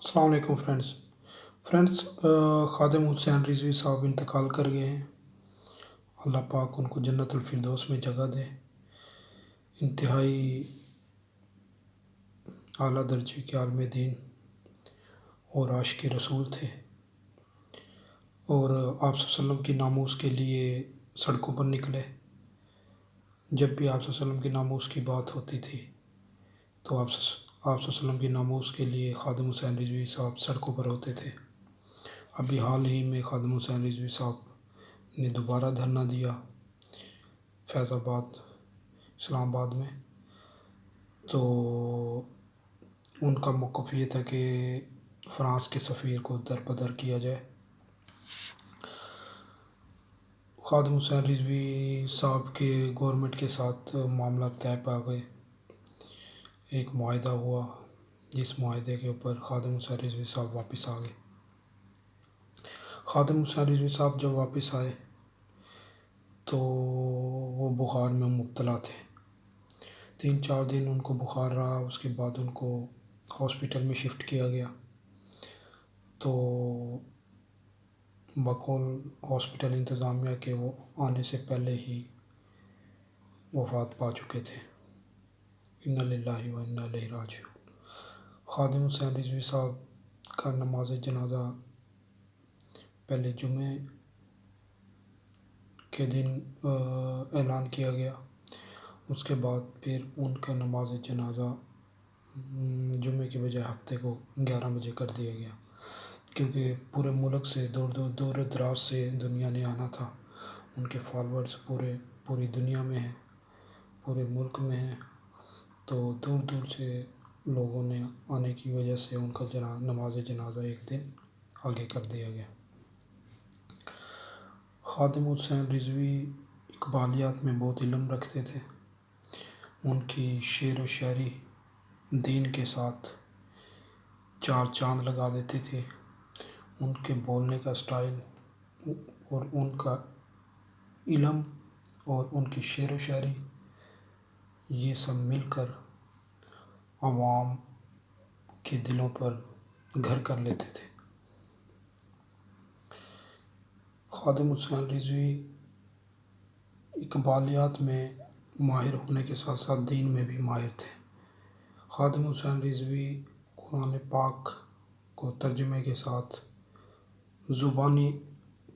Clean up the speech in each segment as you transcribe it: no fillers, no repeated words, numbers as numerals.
السلام علیکم فرینڈس خادم حسین رضوی صاحب انتقال کر گئے ہیں۔ اللہ پاک ان کو جنت الفردوس میں جگہ دے۔ انتہائی اعلیٰ درجے کے عالم دین اور عاشق رسول تھے، اور آپ صلی اللہ علیہ وسلم کی ناموس کے لیے سڑکوں پر نکلے۔ جب بھی آپ صلی اللہ علیہ وسلم کی ناموس کی بات ہوتی تھی تو آپ صلی اللہ علیہ وسلم کی ناموس کے لیے خادم حسین رضوی صاحب سڑکوں پر ہوتے تھے۔ ابھی حال ہی میں خادم حسین رضوی صاحب نے دوبارہ دھرنا دیا فیض آباد اسلام آباد میں، تو ان کا موقف یہ تھا کہ فرانس کے سفیر کو دربدر کیا جائے۔ خادم حسین رضوی صاحب کے گورنمنٹ کے ساتھ معاملہ طے پا گئے۔ ایک معاہدہ ہوا جس معاہدے کے اوپر خادم حسین رضوی صاحب واپس آ گئے۔ خادم حسین رضوی صاحب جب واپس آئے تو وہ بخار میں مبتلا تھے۔ 3-4 دن ان کو بخار رہا، اس کے بعد ان کو ہاسپٹل میں شفٹ کیا گیا، تو بقول ہاسپٹل انتظامیہ کے وہ آنے سے پہلے ہی وفات پا چکے تھے۔ انا للہ و انا الیہ راجعون۔ خادم حسین رضوی صاحب کا نماز جنازہ پہلے جمعے کے دن اعلان کیا گیا، اس کے بعد پھر ان کا نماز جنازہ جمعے کے بجائے ہفتے کو 11 بجے کر دیا گیا، کیونکہ پورے ملک سے دور دراز سے دنیا نے آنا تھا۔ ان کے فالورز پوری دنیا میں ہیں، پورے ملک میں ہیں، تو دور دور سے لوگوں نے آنے کی وجہ سے ان کا نماز جنازہ ایک دن آگے کر دیا گیا۔ خادم حسین رضوی اقبالیات میں بہت علم رکھتے تھے۔ ان کی شعر و شاعری دین کے ساتھ 4 چاند لگا دیتی تھی۔ ان کے بولنے کا سٹائل اور ان کا علم اور ان کی شعر و شاعری، یہ سب مل کر عوام کے دلوں پر گھر کر لیتے تھے۔ خادم حسین رضوی اقبالیات میں ماہر ہونے کے ساتھ ساتھ دین میں بھی ماہر تھے۔ خادم حسین رضوی قرآن پاک کو ترجمے کے ساتھ زبانی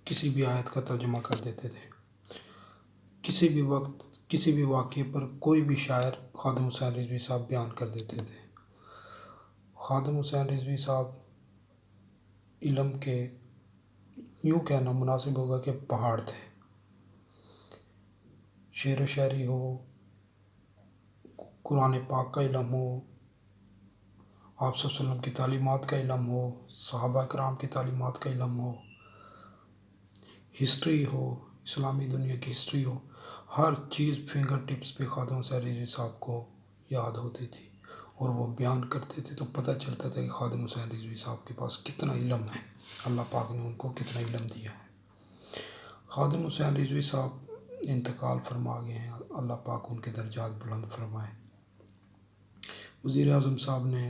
کسی بھی آیت کا ترجمہ کر دیتے تھے۔ کسی بھی وقت کسی بھی واقعے پر کوئی بھی شاعر خادم حسین رضوی صاحب بیان کر دیتے تھے۔ خادم حسین رضوی صاحب علم کے یوں کہنا مناسب ہوگا کہ پہاڑ تھے۔ شعر و شاعری ہو، قرآن پاک کا علم ہو، آپ صلی اللہ علیہ وسلم کی تعلیمات کا علم ہو، صحابہ کرام کی تعلیمات کا علم ہو، ہسٹری ہو، اسلامی دنیا کی ہسٹری ہو، ہر چیز فنگر ٹپس پہ خادم حسین رضوی صاحب کو یاد ہوتی تھی، اور وہ بیان کرتے تھے تو پتہ چلتا تھا کہ خادم حسین رضوی صاحب کے پاس کتنا علم ہے، اللہ پاک نے ان کو کتنا علم دیا ہے۔ خادم حسین رضوی صاحب انتقال فرما گئے ہیں، اللہ پاک ان کے درجات بلند فرمائے۔ وزیر اعظم صاحب نے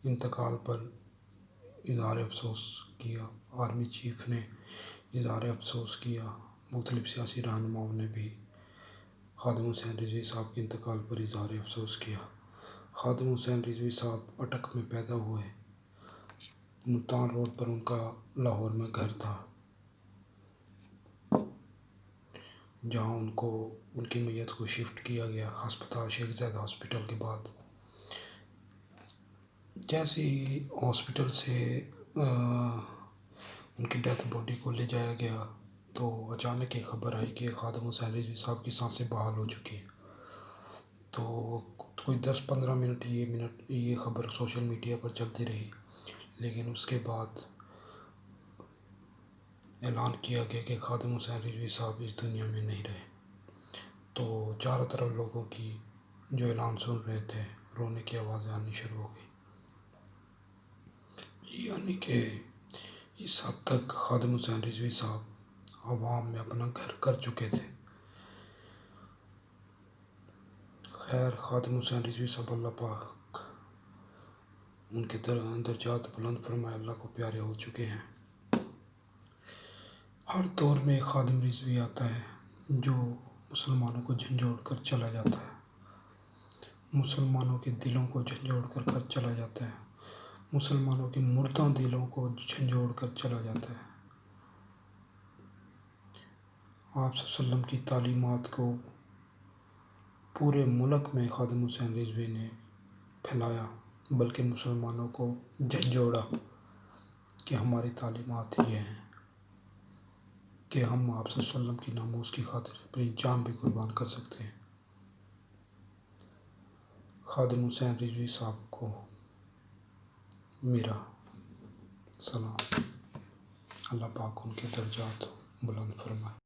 انتقال پر اظہار افسوس کیا، آرمی چیف نے اظہار افسوس کیا، مختلف سیاسی رہنماؤں نے بھی خادم حسین رضوی صاحب کے انتقال پر اظہار افسوس کیا۔ خادم حسین رضوی صاحب اٹک میں پیدا ہوئے، ملتان روڈ پر ان کا لاہور میں گھر تھا، جہاں ان کی میت کو شفٹ کیا گیا ہسپتال شیخ زاید ہاسپٹل کے بعد۔ جیسے ہی ہاسپٹل سے ان کی ڈیتھ باڈی کو لے جایا گیا تو اچانک ایک خبر آئی کہ خادم حسین رضوی صاحب کی سانسیں بحال ہو چکی ہیں۔ تو کوئی 10-15 منٹ یہ خبر سوشل میڈیا پر چلتی رہی، لیکن اس کے بعد اعلان کیا گیا کہ خادم حسین رضوی صاحب اس دنیا میں نہیں رہے، تو چاروں طرف لوگوں کی جو اعلان سن رہے تھے رونے کی آوازیں آنی شروع ہو گئی، یعنی کہ اس حد تک خادم حسین رضوی صاحب عوام میں اپنا گھر کر چکے تھے۔ خیر، خادم حسین رضوی صاحب اللہ پاک ان کے درجات بلند فرمائے، اللہ کو پیارے ہو چکے ہیں۔ ہر دور میں ایک خادم رضوی آتا ہے جو مسلمانوں کو جھنجھوڑ کر چلا جاتا ہے، مسلمانوں کے دلوں کو جھنجھوڑ کر چلا جاتا ہے، مسلمانوں کے مردہ دلوں کو جھنجھوڑ کر چلا جاتا ہے۔ آپ صلی اللہ علیہ وسلم کی تعلیمات کو پورے ملک میں خادم حسین رضوی نے پھیلایا، بلکہ مسلمانوں کو جھنجھوڑا کہ ہماری تعلیمات یہ ہیں کہ ہم آپ صلی اللہ علیہ وسلم کی ناموس کی خاطر اپنی جان بھی قربان کر سکتے ہیں۔ خادم حسین رضوی صاحب کو میرا سلام، اللہ پاک ان کے درجات بلند فرمائے۔